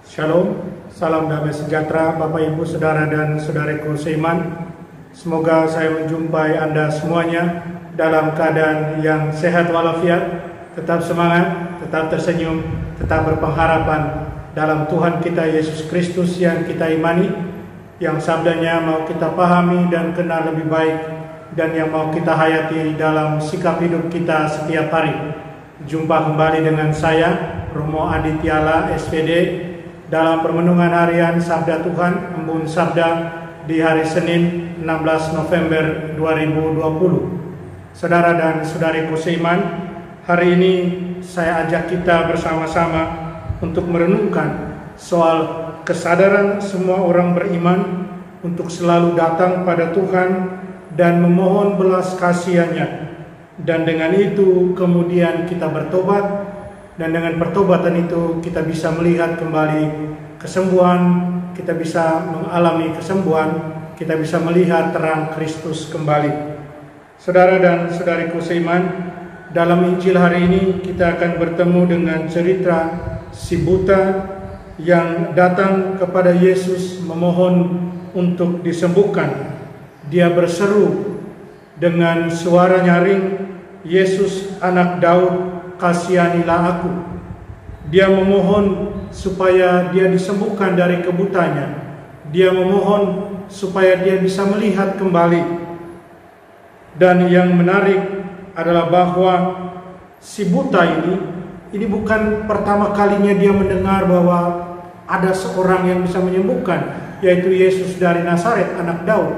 Shalom, salam damai sejahtera Bapak Ibu Saudara dan Saudariku seiman. Semoga saya menjumpai Anda semuanya dalam keadaan yang sehat walafiat, tetap semangat, tetap tersenyum, tetap berpengharapan dalam Tuhan kita Yesus Kristus yang kita imani, yang sabdanya mau kita pahami dan kenal lebih baik, dan yang mau kita hayati dalam sikap hidup kita setiap hari. Jumpa kembali dengan saya, Romo Adityala SPD, dalam permenungan harian Sabda Tuhan, Embun Sabda di hari Senin 16 November 2020. Saudara dan saudariku seiman, hari ini saya ajak kita bersama-sama untuk merenungkan soal kesadaran semua orang beriman untuk selalu datang pada Tuhan dan memohon belas kasihan-Nya. Dan dengan itu kemudian kita bertobat, dan dengan pertobatan itu kita bisa melihat kembali kesembuhan, kita bisa mengalami kesembuhan, kita bisa melihat terang Kristus kembali. Saudara dan saudariku seiman, dalam Injil hari ini kita akan bertemu dengan cerita si buta yang datang kepada Yesus memohon untuk disembuhkan. Dia berseru dengan suara nyaring, "Yesus, anak Daud, kasihanilah aku." Dia memohon supaya dia disembuhkan dari kebutanya. Dia memohon supaya dia bisa melihat kembali. Dan yang menarik adalah bahwa si buta ini bukan pertama kalinya dia mendengar bahwa ada seorang yang bisa menyembuhkan, yaitu Yesus dari Nazaret, anak Daud.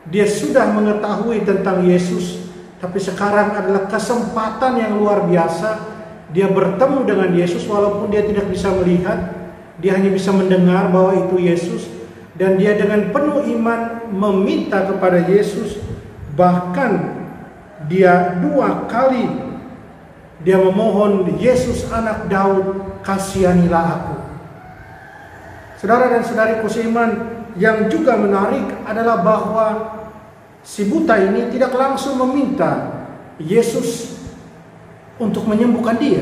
Dia sudah mengetahui tentang Yesus, tapi sekarang adalah kesempatan yang luar biasa. Dia bertemu dengan Yesus walaupun dia tidak bisa melihat. Dia hanya bisa mendengar bahwa itu Yesus. Dan dia dengan penuh iman meminta kepada Yesus. Bahkan dia 2 kali dia memohon, "Yesus, anak Daud, kasihanilah aku." Saudara dan saudariku seiman, yang juga menarik adalah bahwa si buta ini tidak langsung meminta Yesus untuk menyembuhkan dia.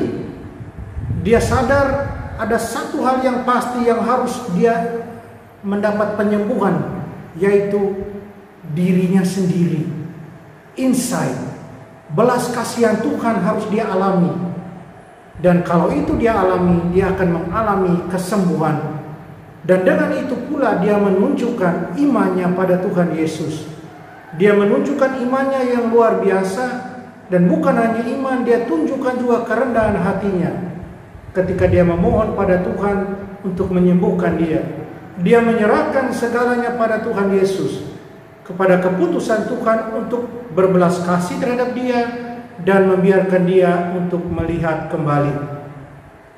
Dia sadar ada satu hal yang pasti yang harus dia mendapat penyembuhan, yaitu dirinya sendiri. Insight, belas kasihan Tuhan harus dia alami. Dan kalau itu dia alami, dia akan mengalami kesembuhan. Dan dengan itu pula dia menunjukkan imannya pada Tuhan Yesus. Dia menunjukkan imannya yang luar biasa, dan bukan hanya iman, dia tunjukkan juga kerendahan hatinya ketika dia memohon pada Tuhan untuk menyembuhkan dia. Dia menyerahkan segalanya pada Tuhan Yesus, kepada keputusan Tuhan untuk berbelas kasih terhadap dia dan membiarkan dia untuk melihat kembali.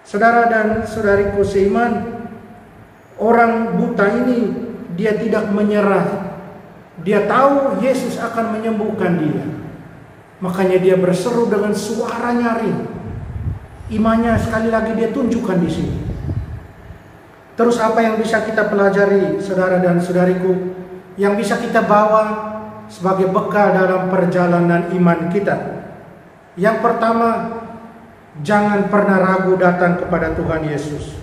Saudara dan saudariku seiman, orang buta ini dia tidak menyerah. Dia tahu Yesus akan menyembuhkan dia. Makanya dia berseru dengan suara nyaring. Imannya sekali lagi dia tunjukkan di sini. Terus apa yang bisa kita pelajari, saudara dan saudariku, yang bisa kita bawa sebagai bekal dalam perjalanan iman kita? Yang pertama, jangan pernah ragu datang kepada Tuhan Yesus.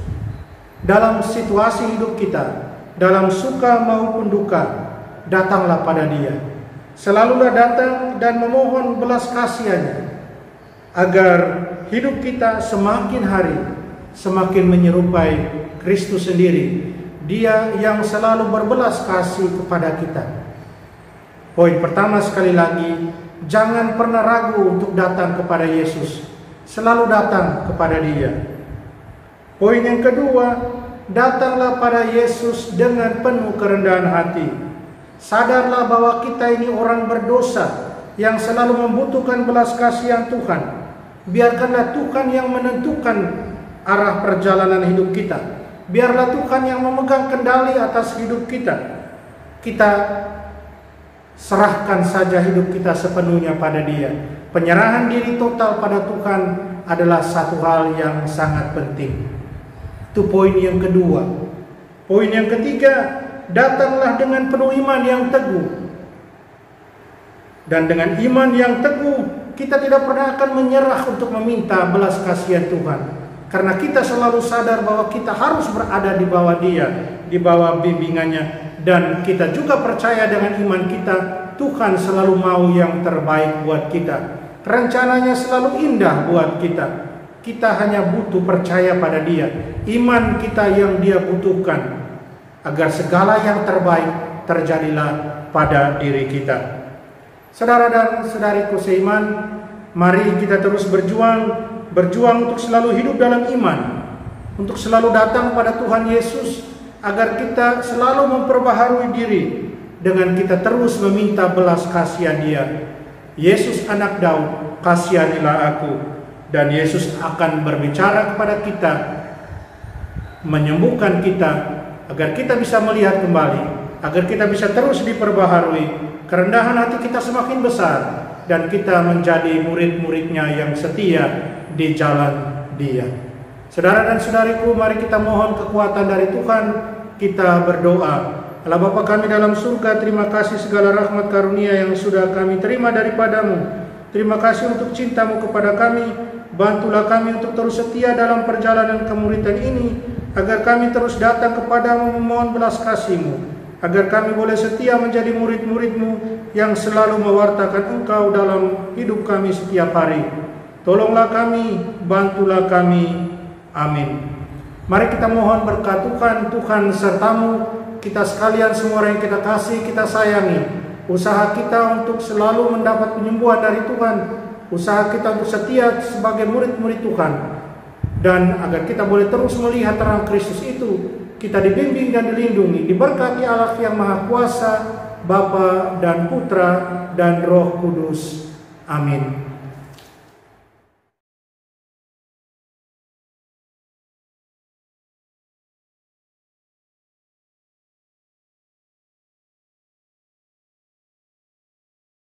Dalam situasi hidup kita, dalam suka maupun duka, datanglah pada Dia. Selalulah datang dan memohon belas kasihan-Nya, agar hidup kita semakin hari semakin menyerupai Kristus sendiri. Dia yang selalu berbelas kasih kepada kita. Poin pertama, sekali lagi, jangan pernah ragu untuk datang kepada Yesus. Selalu datang kepada Dia. Poin yang kedua, datanglah pada Yesus dengan penuh kerendahan hati. Sadarlah bahwa kita ini orang berdosa yang selalu membutuhkan belas kasihan Tuhan. Biarkanlah Tuhan yang menentukan arah perjalanan hidup kita. Biarlah Tuhan yang memegang kendali atas hidup kita. Kita serahkan saja hidup kita sepenuhnya pada Dia. Penyerahan diri total pada Tuhan adalah satu hal yang sangat penting. Itu poin yang kedua. Poin yang ketiga, datanglah dengan penuh iman yang teguh. Dan dengan iman yang teguh, kita tidak pernah akan menyerah untuk meminta belas kasihan Tuhan. Karena kita selalu sadar bahwa kita harus berada di bawah Dia, di bawah bimbingannya. Dan kita juga percaya dengan iman kita, Tuhan selalu mau yang terbaik buat kita. Rencananya selalu indah buat kita. Kita hanya butuh percaya pada Dia. Iman kita yang Dia butuhkan, agar segala yang terbaik terjadilah pada diri kita. Saudara dan saudariku seiman, mari kita terus berjuang untuk selalu hidup dalam iman, untuk selalu datang pada Tuhan Yesus, agar kita selalu memperbaharui diri dengan kita terus meminta belas kasihan Dia. Yesus anak Daud, kasihanilah aku. Dan Yesus akan berbicara kepada kita, menyembuhkan kita, agar kita bisa melihat kembali, agar kita bisa terus diperbaharui, kerendahan hati kita semakin besar, dan kita menjadi murid-muridnya yang setia di jalan Dia. Saudara dan saudariku, mari kita mohon kekuatan dari Tuhan. Kita berdoa. Allah Bapa kami dalam surga, terima kasih segala rahmat karunia yang sudah kami terima daripadamu. Terima kasih untuk cintamu kepada kami. Bantulah kami untuk terus setia dalam perjalanan kemuridan ini, agar kami terus datang kepadamu memohon belas kasih-Mu, agar kami boleh setia menjadi murid-murid-Mu yang selalu mewartakan Engkau dalam hidup kami setiap hari. Tolonglah kami, bantulah kami. Amin. Mari kita mohon berkat Tuhan, Tuhan sertamu, kita sekalian semua orang yang kita kasih, kita sayangi. Usaha kita untuk selalu mendapat penyembuhan dari Tuhan, usaha kita untuk setia sebagai murid-murid Tuhan, dan agar kita boleh terus melihat terang Kristus itu, kita dibimbing dan dilindungi, diberkati Allah yang Maha Kuasa, Bapa dan Putra dan Roh Kudus. Amin.